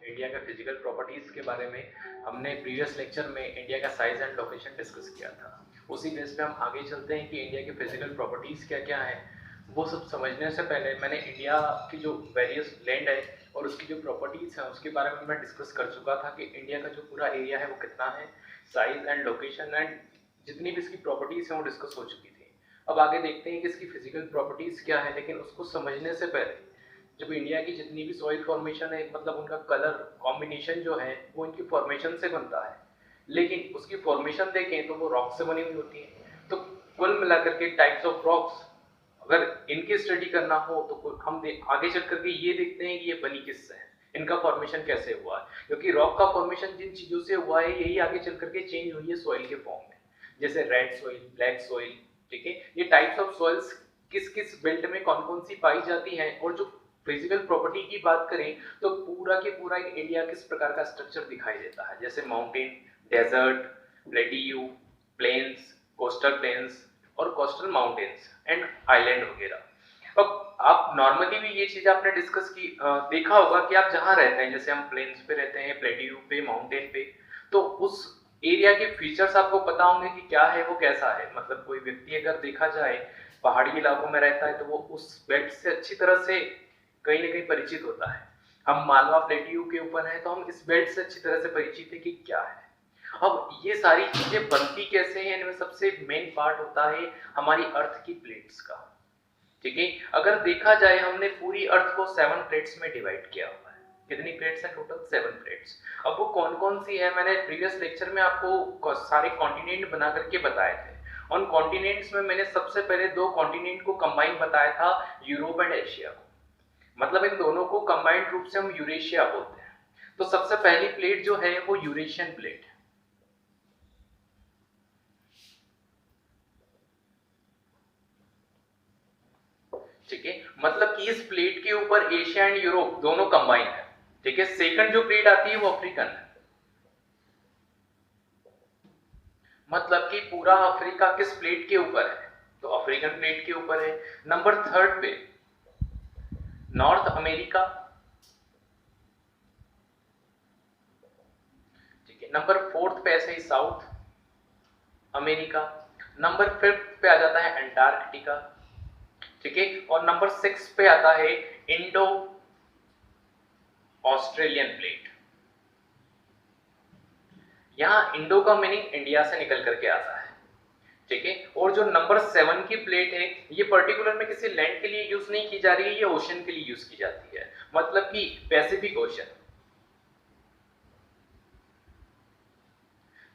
India के physical properties के बारे में हमने प्रीवियस लेक्चर में इंडिया का साइज एंड लोकेशन डिस्कस किया था। उसी बेस पे हम आगे चलते हैं कि इंडिया के फिजिकल प्रॉपर्टीज क्या क्या है। वो सब समझने से पहले मैंने इंडिया की जो वेरियस लैंड है और उसकी जो प्रॉपर्टीज है उसके बारे में मैं डिस्कस कर चुका था कि इंडिया का जो पूरा एरिया है वो कितना है, साइज एंड लोकेशन एंड जितनी भी इसकी प्रॉपर्टीज हैं वो डिस्कस हो चुकी थी। अब आगे देखते हैं कि इसकी फिजिकल प्रॉपर्टीज क्या है, लेकिन उसको समझने से पहले जब इंडिया की जितनी भी सॉइल फॉर्मेशन है मतलब उनका कलर कॉम्बिनेशन जो है वो इनकी फॉर्मेशन से बनता है, लेकिन उसकी फॉर्मेशन देखें तो वो रॉक से बनी हुई होती है। तो कुल मिलाकर के टाइप्स ऑफ रॉक्स अगर इनकी स्टडी करना हो तो हम आगे चल करके ये देखते हैं कि ये बनी किससे है, इनका फॉर्मेशन कैसे हुआ है, क्योंकि रॉक का फॉर्मेशन जिन चीजों से हुआ है यही आगे चल करके चेंज हुई है सॉइल के फॉर्म में, जैसे रेड सॉइल, ब्लैक सॉइल। ठीक है, ये टाइप्स ऑफ सॉइल्स किस किस बेल्ट में कौन कौन सी पाई जाती हैं। और जो फिजिकल प्रॉपर्टी की बात करें तो पूरा के पूरा इंडिया किस प्रकार का स्ट्रक्चर दिखाई देता है, जैसे mountain, desert, plateau, plains, coastal plains और कोस्टल माउंटेन्स एंड आइलैंड वगैरह। अब आप नॉर्मली भी ये चीज आपने डिस्कस की देखा होगा कि आप जहां रहते हैं, जैसे हम प्लेन्स पे रहते हैं, प्लेटियू पे, माउंटेन पे, तो उस एरिया के फीचर्स आपको पता होंगे कि क्या है, वो कैसा है। मतलब कोई व्यक्ति अगर देखा जाए पहाड़ी इलाकों में रहता है तो वो उस बेल्ट से अच्छी तरह से कहीं ना कहीं परिचित होता है। हम मालवा प्लेटियू के ऊपर हैं तो हम इस बेल्ट से अच्छी तरह से परिचित है कि क्या है। अब ये सारी चीजें बनती कैसे हैं, इनमें सबसे मेन पार्ट होता है हमारी अर्थ की प्लेट्स का। ठीक है, अगर देखा जाए हमने पूरी अर्थ को 7 प्लेट्स में डिवाइड किया हुआ है। कितनी प्लेट्स हैं टोटल? 7 प्लेट्स। अब वो कौन कौन सी है, मैंने प्रीवियस लेक्चर में आपको सारे कॉन्टिनेंट बना करके बताए थे। उन कॉन्टिनेंट्स में मैंने सबसे पहले 2 कॉन्टिनेंट को कंबाइन बताया था, यूरोप एंड एशिया को। मतलब इन दोनों को कंबाइंड रूप से हम यूरेशिया बोलते हैं। तो सबसे पहली प्लेट जो है वो यूरेशियन प्लेट है। ठीक है, मतलब कि इस प्लेट के ऊपर एशिया एंड यूरोप दोनों कंबाइन है। ठीक है, सेकंड जो प्लेट आती है वो अफ्रीकन है। मतलब कि पूरा अफ्रीका किस प्लेट के ऊपर है? तो अफ्रीकन प्लेट के ऊपर है। नंबर थर्ड पे नॉर्थ अमेरिका। ठीक है, नंबर फोर्थ पे ऐसे ही साउथ अमेरिका। नंबर फिफ्थ पे आ जाता है अंटार्कटिका। ठीक है, और नंबर 6 पे आता है इंडो ऑस्ट्रेलियन प्लेट। यहां इंडो का मीनिंग इंडिया से निकल करके आता है। ठीक है, और जो नंबर 7 की प्लेट है ये पर्टिकुलर में किसी लैंड के लिए यूज नहीं की जा रही है, ये ओशन के लिए यूज की जाती है, मतलब कि पैसिफिक ओशन।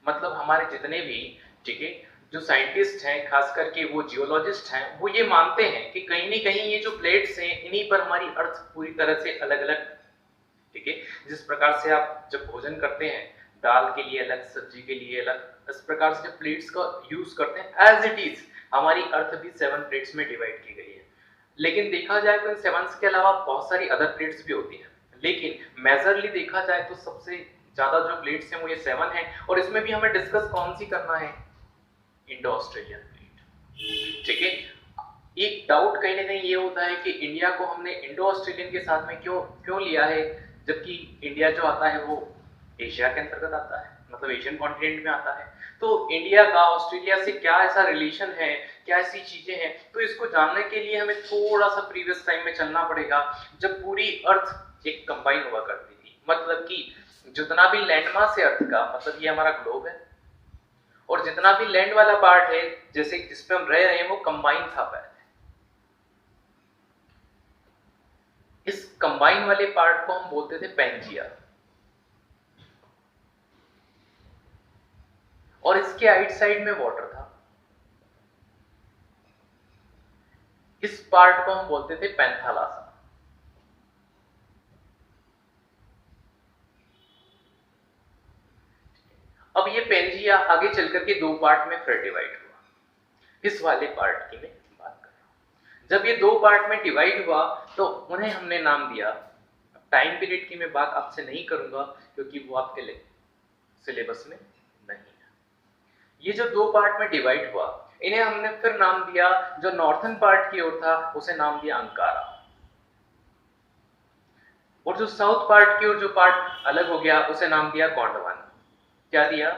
मतलब हमारे जितने भी, ठीक है, जो साइंटिस्ट हैं, खास करके वो जियोलॉजिस्ट हैं, वो ये मानते हैं कि कहीं ना कहीं ये जो प्लेट्स हैं इन्हीं पर हमारी अर्थ पूरी तरह से अलग अलग। ठीक है, जिस प्रकार से आप जब भोजन करते हैं दाल के लिए अलग, सब्जी के लिए अलग, इस प्रकार से प्लेट्स का यूज करते हैं, एज इट इज हमारी अर्थ भी 7 प्लेट्स में डिवाइड की गई है। लेकिन देखा जाए तो इन 7 के अलावा बहुत सारी अदर प्लेट्स भी होती हैं, लेकिन मेजरली देखा जाए तो सबसे ज्यादा जो प्लेट्स हैं वो ये 7 है। और इसमें भी हमें डिस्कस कौन सी करना है? Indo Australian plate. ठीक है, एक डाउट कहीं ना कहीं ये होता है कि इंडिया को हमने इंडो ऑस्ट्रेलियन के साथ में क्यों क्यों लिया है, जबकि इंडिया जो आता है वो एशिया के अंतर्गत आता है, मतलब एशियन कॉन्टिनेंट में आता है। तो इंडिया का ऑस्ट्रेलिया से क्या ऐसा रिलेशन है, क्या ऐसी चीजें हैं, तो इसको जानने के लिए हमें थोड़ा सा प्रीवियस टाइम में चलना पड़ेगा, जब पूरी अर्थ एक कंबाइन हुआ करती थी। मतलब कि जितना भी लैंड मास है अर्थ का, मतलब ये हमारा ग्लोब है, और जितना भी लैंड वाला पार्ट है जैसे जिसपे हम रह रहे हैं वो कंबाइन था पहले। इस कंबाइन वाले पार्ट को हम बोलते थे पेंजिया, और इसके आइट साइड में वाटर था। इस पार्ट को हम बोलते थे पेंथालासा। अब ये पेंजिया आगे चलकर के 2 पार्ट में फिर डिवाइड हुआ। इस वाले पार्ट की मैं बात कर रहा हूं। जब ये 2 पार्ट में डिवाइड हुआ तो उन्हें हमने नाम दिया, टाइम पीरियड की मैं बात आपसे नहीं करूंगा क्योंकि वो आपके लिए सिलेबस में नहीं है। ये जो 2 पार्ट में डिवाइड हुआ इन्हें हमने फिर नाम दिया, जो नॉर्थन पार्ट की ओर था उसे नाम दिया अंकारा, और जो साउथ पार्ट की ओर जो पार्ट अलग हो गया उसे नाम दिया गोंडवाना। क्या दिया?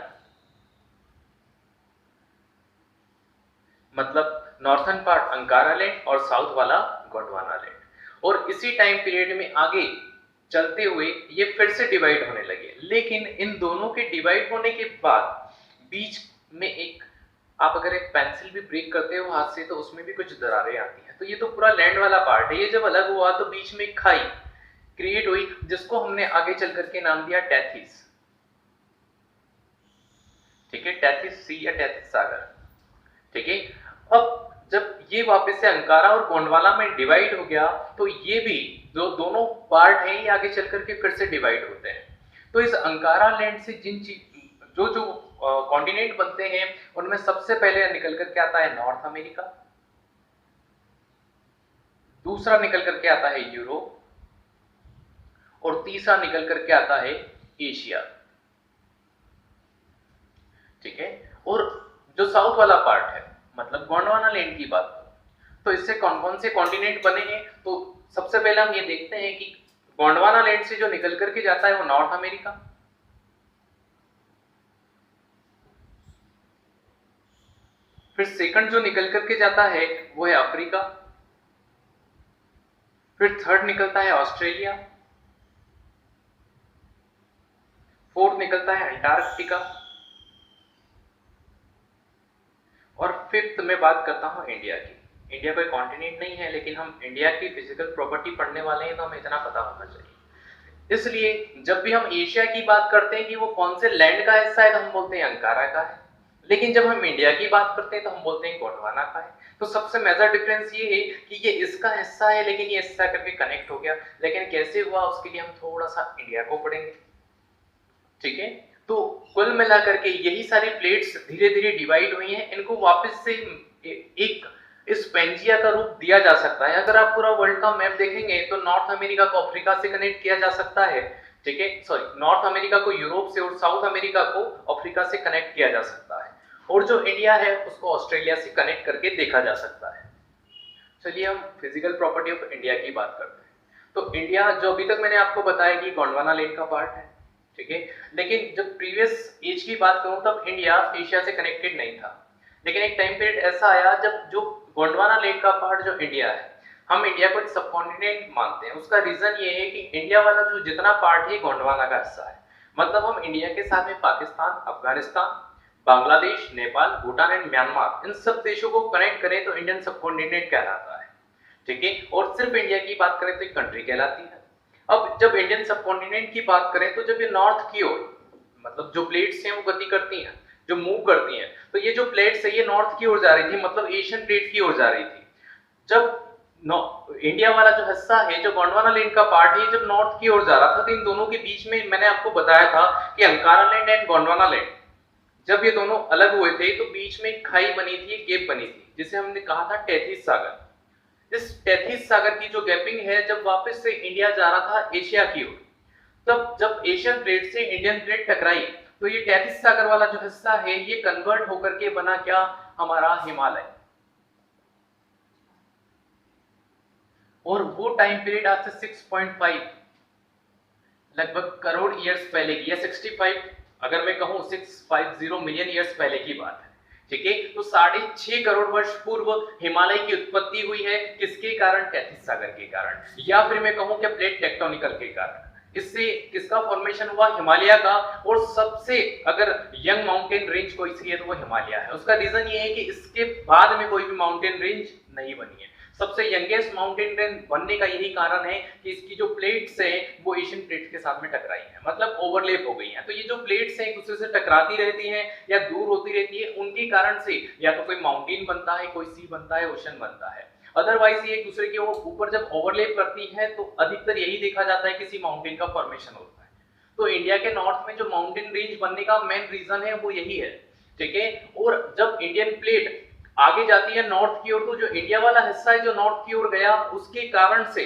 मतलब नॉर्थन पार्ट अंकारा लैंड और साउथ वाला गोंडवाना लैंड। और इसी टाइम पीरियड में आगे चलते हुए ये फिर से डिवाइड होने लगे, लेकिन इन दोनों के डिवाइड होने के बाद बीच में एक, आप अगर एक पेंसिल भी ब्रेक करते हो हाथ से तो उसमें भी कुछ दरारें आती हैं। तो ये तो पूरा लैंड वाला पार्ट है, ये जब अलग हुआ तो बीच में एक खाई क्रिएट हुई जिसको हमने आगे चल करके नाम दिया टेथिस। ठीक है, टेथिस सी या टेथिस सागर। ठीक है, अब जब ये वापस से अंकारा और गोंडवाना में डिवाइड हो गया तो ये भी जो दोनों पार्ट हैं ये आगे चल करके फिर से डिवाइड होते हैं। तो इस अंकारा लैंड से जिन जो जो कॉन्टिनेंट बनते हैं उनमें सबसे पहले निकल करके आता है नॉर्थ अमेरिका, दूसरा निकल करके आता है यूरोप, और तीसरा निकल करके आता है एशिया। ठीक है, और जो साउथ वाला पार्ट है मतलब गोंडवाना लैंड की बात तो इससे कौन कौन से कॉन्टिनेंट बने हैं, तो सबसे पहले हम ये देखते हैं कि गोंडवाना लैंड से जो निकल करके जाता है वो नॉर्थ अमेरिका, फिर सेकंड जो निकल करके जाता है वो है अफ्रीका, फिर थर्ड निकलता है ऑस्ट्रेलिया, फोर्थ निकलता है अंटार्कटिका, और फिफ्थ में बात करता हूं इंडिया की। इंडिया कोई कॉन्टिनेंट नहीं है लेकिन हम इंडिया की फिजिकल प्रॉपर्टी पढ़ने वाले हैं तो हमें इतना पता होना चाहिए। इसलिए जब भी हम एशिया की बात करते हैं कि वो कौन से लैंड का हिस्सा है तो हम बोलते हैं अंकारा का है, लेकिन जब हम इंडिया की बात करते हैं तो हम बोलते हैं गोंडवाना का है। तो सबसे मेजर डिफरेंस ये है कि ये इसका हिस्सा है लेकिन ये हिस्सा करके कनेक्ट हो गया, लेकिन कैसे हुआ उसके लिए हम थोड़ा सा इंडिया को पढ़ेंगे। ठीक है, तो कुल मिलाकर के यही सारी प्लेट्स धीरे धीरे डिवाइड हुई हैं, इनको वापस से एक इस पेंजिया का रूप दिया जा सकता है। अगर आप पूरा वर्ल्ड का मैप देखेंगे तो नॉर्थ अमेरिका को अफ्रीका से कनेक्ट किया जा सकता है, ठीक है, सॉरी, नॉर्थ अमेरिका को यूरोप से और साउथ अमेरिका को अफ्रीका से कनेक्ट किया जा सकता है, और जो इंडिया है उसको ऑस्ट्रेलिया से कनेक्ट करके देखा जा सकता है। चलिए हम फिजिकल प्रॉपर्टी ऑफ इंडिया की बात करते हैं। तो इंडिया जो अभी तक मैंने आपको बताया कि गोंडवाना लैंड का पार्ट है, ठीक है, लेकिन जब प्रीवियस एज की बात करूं तब इंडिया एशिया से कनेक्टेड नहीं था, लेकिन एक टाइम पीरियड ऐसा आया जब जो गोंडवाना लैंड का पार्ट जो इंडिया है, हम इंडिया को एक सबकॉन्टिनेंट मानते हैं। उसका रीजन ये है कि इंडिया वाला जो जितना पार्ट है गोंडवाना का हिस्सा है, मतलब हम इंडिया के साथ में पाकिस्तान, अफगानिस्तान, बांग्लादेश, नेपाल, भूटान एंड म्यांमार इन सब देशों को कनेक्ट करें तो इंडियन सबकॉन्टिनेंट कहलाता है। ठीक है, और सिर्फ इंडिया की बात करें तो एक कंट्री कहलाती है। अब जब इंडियन सबकॉन्टिनेंट की बात करें तो जब ये नॉर्थ की ओर, मतलब जो प्लेट्स हैं वो गति करती हैं, जो मूव करती हैं, तो ये जो प्लेट्स है ये नॉर्थ की ओर जा रही थी, मतलब एशियन प्लेट की ओर जा रही थी। जब इंडिया वाला जो हिस्सा है, जो गोंडवाना लैंड का पार्ट है, जब नॉर्थ की ओर जा रहा था तो इन दोनों के बीच में मैंने आपको बताया था कि Ankara land and Gondwana land, जब ये दोनों अलग हुए थे तो बीच में एक खाई बनी थी, एक गेप बनी थी, जिसे हमने कहा था टेथिस सागर। इस टेथिस सागर की जो गैपिंग है, जब वापस से इंडिया जा रहा था एशिया की ओर, तब जब एशियन प्लेट से इंडियन प्लेट टकराई तो ये टेथिस सागर वाला जो हिस्सा है ये कन्वर्ट होकर के बना क्या, हमारा हिमालय। और वो टाइम पीरियड आज से 6.5 लगभग करोड़ ईयर्स पहले की, या 65, अगर मैं कहूं 650 मिलियन ईयर्स पहले की बात है। ठीक है, तो 6.5 करोड़ वर्ष पूर्व हिमालय की उत्पत्ति हुई है, किसके कारण, टेथिस सागर के कारण, या फिर मैं कहूं कि प्लेट टेक्टोनिकल के कारण। इससे किसका फॉर्मेशन हुआ, हिमालय का। और सबसे अगर यंग माउंटेन रेंज कोई सी है तो वो हिमालय है। उसका रीजन ये है कि इसके बाद में कोई भी माउंटेन रेंज नहीं बनी है। सबसे यंगेस्ट माउंटेन रेंज बनने का यही कारण है कि इसकी जो प्लेट्स हैं वो एशियन प्लेट्स के साथ में टकराई हैं, मतलब ओवरलैप हो गई हैं। तो ये जो प्लेट्स हैं एक दूसरे से टकराती रहती हैं या दूर होती रहती है, उनके कारण से या तो कोई माउंटेन बनता है, कोई सी बनता है, ओशन बनता है। अदरवाइज ये एक दूसरे के ऊपर जब ओवरलैप करती है तो अधिकतर यही देखा जाता है किसी माउंटेन का फॉर्मेशन होता है। तो इंडिया के नॉर्थ में जो माउंटेन रेंज बनने का मेन रीजन है वो यही है। ठीक है, और जब इंडियन प्लेट आगे जाती है नॉर्थ की ओर, तो जो इंडिया वाला हिस्सा है जो नॉर्थ की ओर गया, उसके कारण से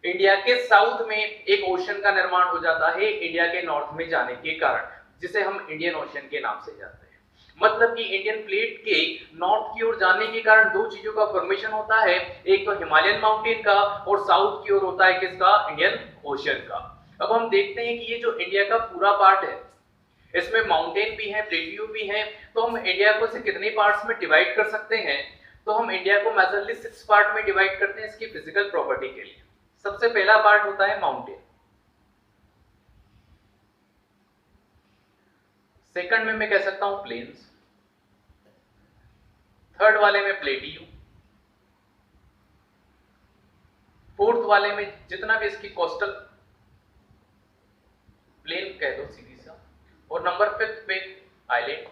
इंडिया के साउथ में एक ओशन का निर्माण हो जाता है, इंडिया के नॉर्थ में जाने के कारण, जिसे हम इंडियन ओशन के नाम से जानते हैं। मतलब कि इंडियन प्लेट के नॉर्थ की ओर जाने के कारण दो चीजों का फॉर्मेशन होता है, एक तो हिमालयन माउंटेन का और साउथ की ओर होता है किसका, इंडियन ओशियन का। अब हम देखते हैं कि ये जो इंडिया का पूरा पार्ट है इसमें माउंटेन भी है, प्लेट्यू भी है, तो हम इंडिया को से कितने पार्ट्स में डिवाइड कर सकते हैं, तो हम इंडिया को मेजरली 6 पार्ट में डिवाइड करते हैं इसकी फिजिकल प्रॉपर्टी के लिए। सबसे पहला पार्ट होता है माउंटेन, सेकंड में मैं कह सकता हूं प्लेन्स, थर्ड वाले में प्लेटियू, फोर्थ वाले में जितना भी इसकी कोस्टल प्लेन कह दो सीधी सा, और नंबर फिफ्थ पे आइलैंड,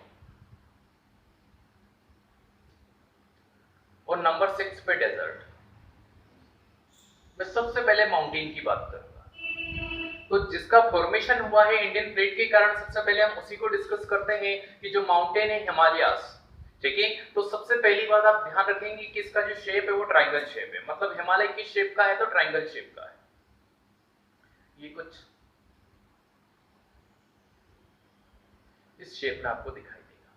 और नंबर 6 पे डेजर्ट। मैं सबसे पहले माउंटेन की बात करूंगा, तो जिसका फॉर्मेशन हुआ है इंडियन प्लेट के कारण, सबसे पहले हम उसी को डिस्कस करते हैं कि जो माउंटेन है हिमालयास। ठीक है, तो सबसे पहली बात आप ध्यान रखेंगे कि इसका जो शेप है वो ट्रायंगल शेप है, मतलब हिमालय किस शेप का है, तो ट्रायंगल शेप का है। ये कुछ इस शेप में आपको दिखाई देगा।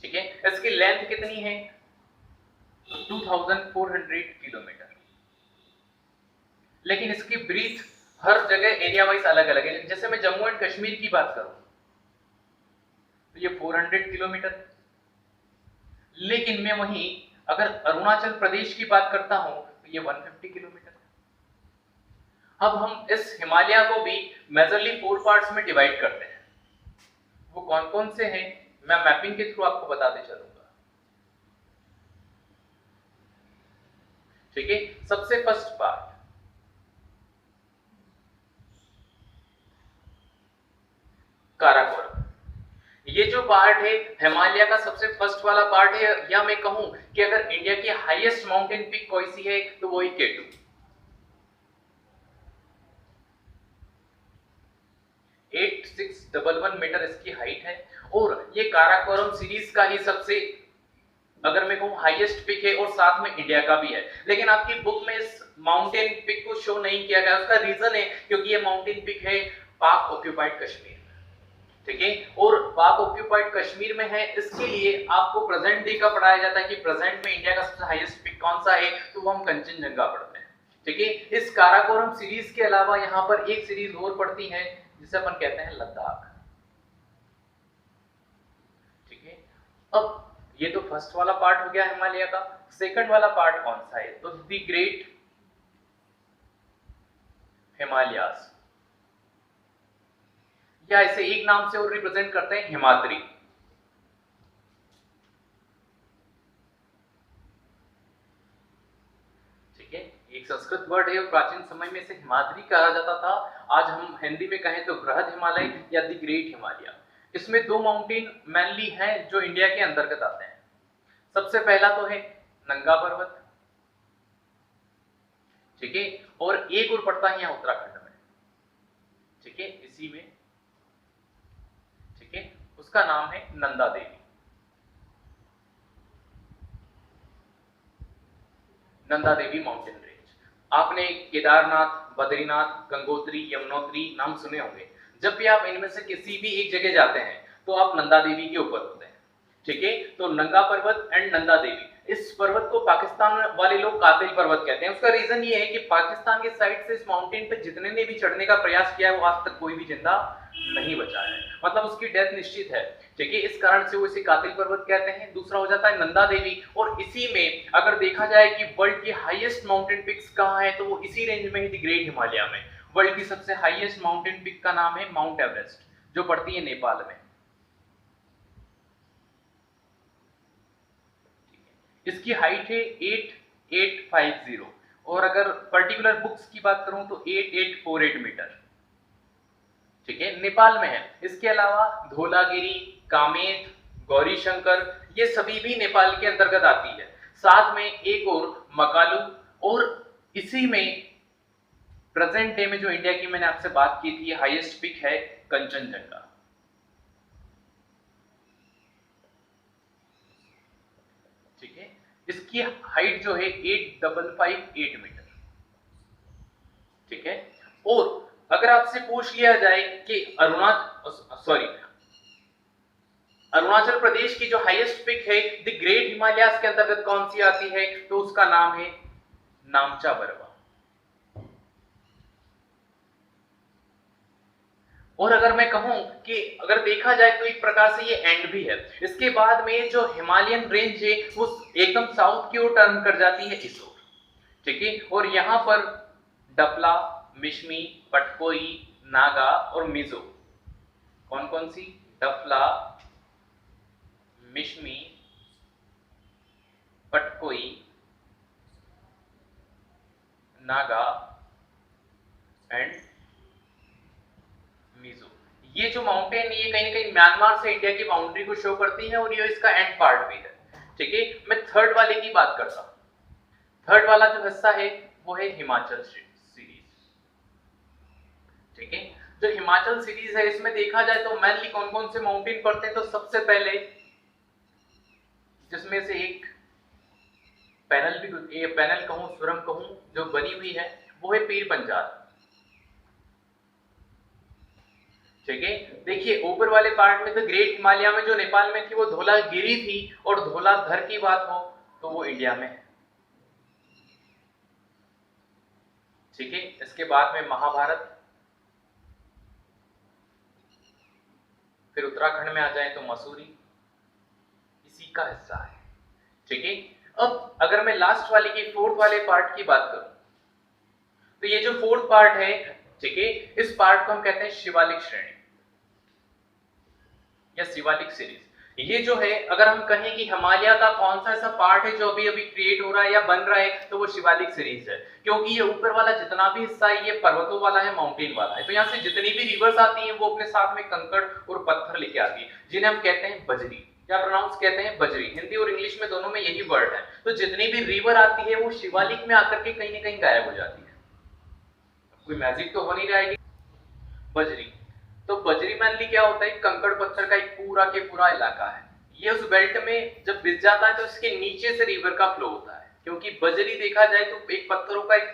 ठीक है, इसकी लेंथ कितनी है, 2400 किलोमीटर, लेकिन इसकी ब्रीथ हर जगह एरिया वाइज अलग अलग है। जैसे मैं जम्मू एंड कश्मीर की बात करूं तो ये 400 किलोमीटर, लेकिन मैं वहीं अगर अरुणाचल प्रदेश की बात करता हूं तो ये 150 किलोमीटर। अब हम इस हिमालय को भी मेजरली 4 पार्ट्स में डिवाइड करते हैं, वो कौन कौन से हैं मैं मैपिंग के थ्रू आपको बताते चलूंगा। ठीक है, सबसे फर्स्ट पार्ट काराकोरम। ये जो पार्ट है हिमालय का सबसे फर्स्ट वाला पार्ट है, या मैं कहूं कि अगर इंडिया की हाईएस्ट माउंटेन पीक कोई सी है तो वही केटू। 8611 मीटर इसकी हाइट है, और ये काराकोरम सीरीज का ही सबसे, अगर मैं कहूं हाईएस्ट पिक है, और साथ में इंडिया का भी है। लेकिन आपकी बुक में इस माउंटेन पिक को शो नहीं किया गया, उसका रीजन है क्योंकि ये माउंटेन पिक है पाक ऑक्यूपाइड कश्मीर। ठीक है, और पाक ऑक्यूपाइड कश्मीर में है, इसके लिए आपको प्रेजेंट डे का पढ़ाया जाता है कि प्रेजेंट में इंडिया का सबसे हाईएस्ट पिक कौन सा है, तो वो हम कंचनजंगा पढ़ते हैं। ठीक है, इस काराकोरम सीरीज के अलावा यहाँ पर एक सीरीज और पड़ती है जिसे अपन कहते हैं लद्दाख। ठीक है, अब ये तो फर्स्ट वाला पार्ट हो गया हिमालय का। सेकंड वाला पार्ट कौन सा है, तो द ग्रेट हिमालयास, या इसे एक नाम से और रिप्रेजेंट करते हैं हिमाद्री। ठीक है, एक संस्कृत वर्ड है और प्राचीन समय में इसे हिमाद्री कहा जाता था। आज हम हिंदी में कहें तो बृहद हिमालय या द ग्रेट हिमालय। इसमें दो माउंटेन मेनली हैं जो इंडिया के अंतर्गत आते हैं। सबसे पहला तो है नंगा पर्वत, ठीक है, और एक और पड़ता है यहाँ उत्तराखंड में। ठीक है, इसी में, ठीक है, उसका नाम है नंदा देवी। Nanda Devi mountain range. आपने केदारनाथ, बद्रीनाथ, गंगोत्री, यमुनोत्री नाम सुने होंगे। जब भी आप इनमें से किसी भी एक जगह जाते हैं तो आप नंदा देवी के ऊपर होते हैं। ठीक है, तो नंगा पर्वत एंड नंदा देवी, इस पर्वत को पाकिस्तान वाले लोग कातिल पर्वत कहते हैं। उसका रीजन ये है कि पाकिस्तान के साइड से इस माउंटेन पे जितने ने भी चढ़ने का प्रयास किया है वो आज तक कोई भी जिंदा नहीं बचा है, मतलब उसकी डेथ निश्चित है। ठीक है, इस कारण से वो इसे कातिल पर्वत कहते हैं। दूसरा हो जाता है नंदा देवी, और इसी में अगर देखा जाए कि वर्ल्ड की हाईएस्ट माउंटेन पिक्स कहाँ है तो वो इसी रेंज में है, द ग्रेट हिमालय में। वर्ल्ड की सबसे हाईएस्ट माउंटेन पिक का नाम है माउंट एवरेस्ट, जो पड़ती है नेपाल में। इसकी हाइट है 8850, और अगर पर्टिकुलर बुक्स की बात करूं तो 8848 मीटर। ठीक है, नेपाल में है। इसके अलावा धौलागिरी, कामेत, गौरी शंकर, ये सभी भी नेपाल के अंतर्गत आती है। साथ में एक और मकालू, और इसी में प्रेजेंट डे में जो इंडिया की मैंने आपसे बात की थी हाईएस्ट पिक है कंचनजंगा। ठीक है, इसकी हाइट जो है 8558 मीटर। ठीक है, और अगर आपसे पूछ लिया जाए कि अरुणाचल प्रदेश की जो हाईएस्ट पिक है द ग्रेट हिमालयाज के अंतर्गत कौन सी आती है, तो उसका नाम है नामचा बरवा। और अगर मैं कहूं कि अगर देखा जाए तो एक प्रकार से ये एंड भी है, इसके बाद में जो हिमालयन रेंज है वो एकदम साउथ की ओर टर्न कर जाती है इस ओर, ठीक है। और यहां पर डपला, मिशमी, पटकोई, नागा और मिजो, कौन कौन सी, डफला, मिशमी, पटकोई, नागा एंड मिजो, ये जो माउंटेन ये कहीं ना कहीं म्यांमार से इंडिया की बाउंड्री को शो करती है और ये इसका एंड पार्ट भी है, ठीक है। मैं थर्ड वाले की बात करता हूं। थर्ड वाला जो हिस्सा है वो है हिमाचल सीरीज, ठीक है। जो हिमाचल सीरीज है इसमें देखा जाए तो मेनली कौन कौन से माउंटेन पड़ते हैं, तो सबसे पहले जिसमें से एक पैनल भी, ये पैनल कहूं, सुरंग कहूं, जो बनी हुई है वो है पीर पंजाल, ठीक है। देखिए ऊपर वाले पार्ट में तो ग्रेट हिमालय में जो नेपाल में थी वो धौलागिरी थी, और धौलाधर की बात हो तो वो इंडिया में है, ठीक है। इसके बाद में महाभारत, फिर उत्तराखंड में आ जाए तो मसूरी, इसी का हिस्सा है, ठीक है। अब अगर मैं लास्ट वाले की, फोर्थ वाले पार्ट की बात करूं, तो ये जो फोर्थ पार्ट है, ठीक है, इस पार्ट को हम कहते हैं शिवालिक श्रेणी या शिवालिक सीरीज। ये जो है अगर हम कहें कि हिमालय का कौन सा ऐसा पार्ट है जो अभी अभी क्रिएट हो रहा है या बन रहा है, तो वो शिवालिक सीरीज है, क्योंकि ये ऊपर वाला जितना भी हिस्सा है ये पर्वतों वाला है, माउंटेन वाला है। तो यहाँ से जितनी भी रिवर्स आती हैं वो अपने साथ में कंकड़ और पत्थर लेके आती है, जिन्हें हम कहते हैं बजरी, क्या प्रोनाउंस कहते हैं, बजरी। हिंदी और इंग्लिश में दोनों में यही वर्ड है। तो जितनी भी रिवर आती है वो शिवालिक में आकर के कहीं ना कहीं गायब हो जाती है। कोई मैजिक तो हो नहीं रहा है। बजरी, तो बजरी मैनली क्या होता है, कंकड़ पत्थर का एक पूरा के पूरा इलाका है। ये उस बेल्ट में जब बिछ जाता है तो इसके नीचे से रिवर का फ्लो होता है, क्योंकि बजरी देखा जाए तो एक पत्थरों का एक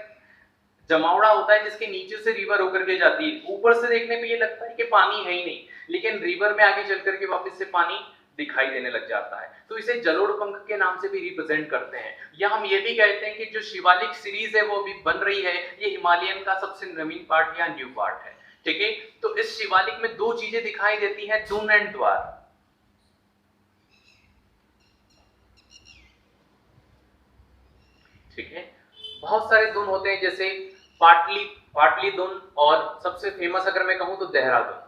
जमावड़ा होता है जिसके नीचे से रिवर होकर के जाती है। ऊपर से देखने पे ये लगता है कि पानी है ही नहीं, लेकिन रिवर में आगे चल करके वापस से पानी दिखाई देने लग जाता है। तो इसे जलोढ़ पंख के नाम से भी रिप्रेजेंट करते हैं, या हम ये भी कहते हैं कि जो शिवालिक सीरीज है वो अभी बन रही है, ये हिमालयन का सबसे नवीन पार्ट या न्यू पार्ट है, ठीक है। तो इस शिवालिक में दो चीजें दिखाई देती हैं, दून एंड द्वार, ठीक है। बहुत सारे दून होते हैं, जैसे पाटली दून, और सबसे फेमस अगर मैं कहूं तो देहरादून,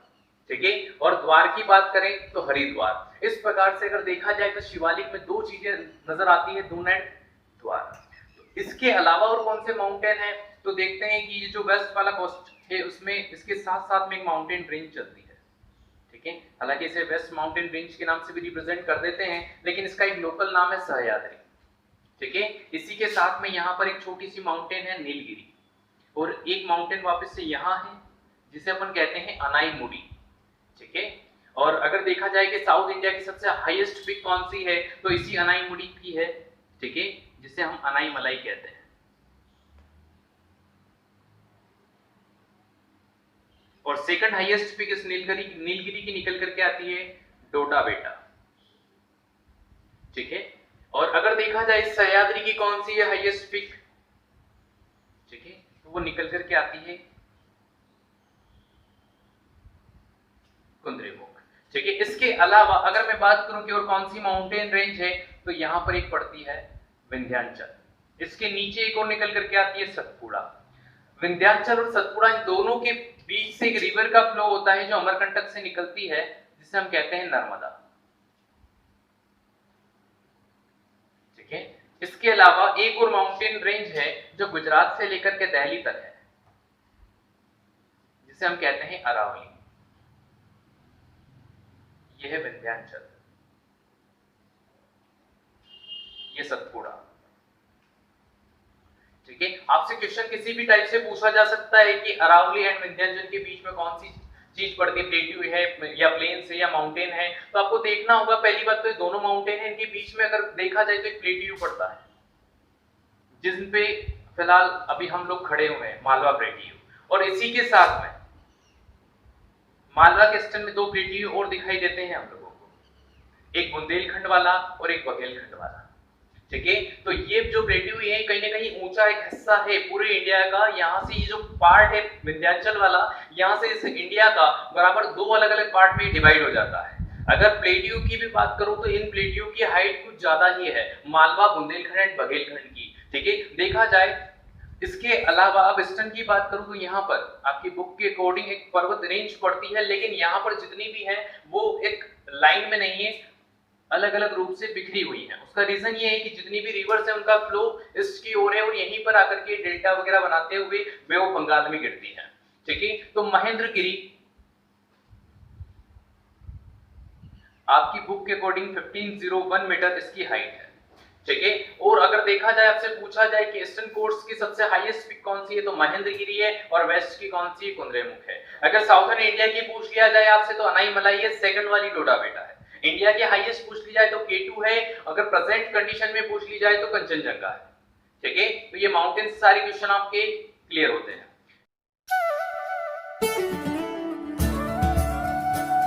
ठीक है। और द्वार की बात करें तो हरिद्वार। इस प्रकार से अगर देखा जाए तो शिवालिक में दो चीजें नजर आती है, दून एंड द्वार। इसके अलावा और कौन से माउंटेन है, तो देखते हैं कि ये जो वेस्ट वाला कोस्ट है उसमें इसके साथ साथ में एक माउंटेन रेंज चलती है, ठीक है। हालांकि इसे वेस्ट माउंटेन रेंज के नाम से भी रिप्रेजेंट कर देते हैं, लेकिन इसका एक लोकल नाम है सह्याद्री, ठीक है। इसी के साथ में यहाँ पर एक छोटी सी माउंटेन है नीलगिरी, और एक माउंटेन वापस से यहाँ है जिसे अपन कहते हैं अनाईमुडी, ठीक है। और अगर देखा जाए कि साउथ इंडिया की सबसे हाईएस्ट पीक कौन सी है, तो इसी अनाईमुडी की है, ठीक है, जिसे हम अनाईमलाई कहते हैं। और सेकंड हाईएस्ट पीक इस नीलगिरी की निकल करके आती है डोडा बेटा, ठीक है। और अगर देखा जाए सह्याद्री की कौन सी है हाईएस्ट पीक, ठीक है, तो वो निकल करके आती है कुद्रेमुख, ठीक है। इसके अलावा अगर मैं बात करूं कि और कौन सी माउंटेन रेंज है, तो यहां पर एक पड़ती है विंध्याचल, इसके नीचे एक और निकल करके आती है सतपुड़ा। विंध्याचल और सतपुड़ा इन दोनों के बीच से एक रिवर का फ्लो होता है जो अमरकंटक से निकलती है, जिसे हम कहते हैं नर्मदा, ठीक है। इसके अलावा एक और माउंटेन रेंज है जो गुजरात से लेकर के दिल्ली तक है, जिसे हम कहते हैं अरावली, यह है विंध्याचल, ये सतपुड़ा, ठीक है। आपसे क्वेश्चन किसी भी टाइप से पूछा जा सकता है कि अरावली एंड विंध्याचल के बीच में कौन सी चीज पड़ती है, प्लेट्यू है या प्लेन्स है या माउंटेन है, तो आपको देखना होगा पहली बात तो ये दोनों माउंटेन है, इनके बीच में अगर देखा जाए तो एक प्लेट्यू पड़ता है, जिन पे फिलहाल अभी हम लोग खड़े हुए हैं, मालवा प्लेट्यू, और इसी के साथ में मालवा के स्टन में दो प्लेट्यू और दिखाई देते हैं हम लोगों को, एक बुंदेलखंड वाला और एक बघेलखंड वाला। ठीक है, तो ये जो प्लेट्यू है कहीं ना कहीं ऊंचा एक हिस्सा है पूरे इंडिया का। यहाँ से ये जो पार्ट है विंध्याचल वाला, यहाँ से इस इंडिया का बराबर दो अलग अलग पार्ट में डिवाइड हो जाता है। अगर प्लेट्यू की भी बात करूं तो इन प्लेट्यू की हाइट कुछ ज्यादा ही है, मालवा, बुंदेलखंड एंड बघेलखंड की। ठीक है, देखा जाए इसके अलावा अब ईस्टर्न की बात करूं तो यहाँ पर आपकी बुक के अकॉर्डिंग एक पर्वत रेंज पड़ती है, लेकिन यहाँ पर जितनी भी है वो एक लाइन में नहीं है, अलग अलग रूप से बिखरी हुई है। उसका रीजन ये है कि जितनी भी रिवर्स है उनका फ्लो ईस्ट की ओर है और यहीं पर आकर के डेल्टा वगैरह बनाते हुए बे ऑफ बंगाल में गिरती है। ठीक है, तो महेंद्रगिरी आपकी बुक के अकॉर्डिंग 1501 मीटर इसकी हाइट है। ठीक है, और अगर देखा जाए, आपसे पूछा जाए कि ईस्टर्न कोर्स की सबसे हाईएस्ट पीक कौन सी है, तो महेंद्रगिरी है, और वेस्ट की कौन सी है, कुद्रेमुख है। अगर साउथर्न इंडिया की पूछ लिया जाए आपसे तो अनाई मलाई है, सेकंड वाली डोडा बेटा है। इंडिया की हाईएस्ट पूछ ली जाए तो K2 है, अगर प्रेजेंट कंडीशन में पूछ ली जाए तो कंचनजंगा है। ठीक है, तो ये माउंटेन्स सारे क्वेश्चन आपके क्लियर होते हैं।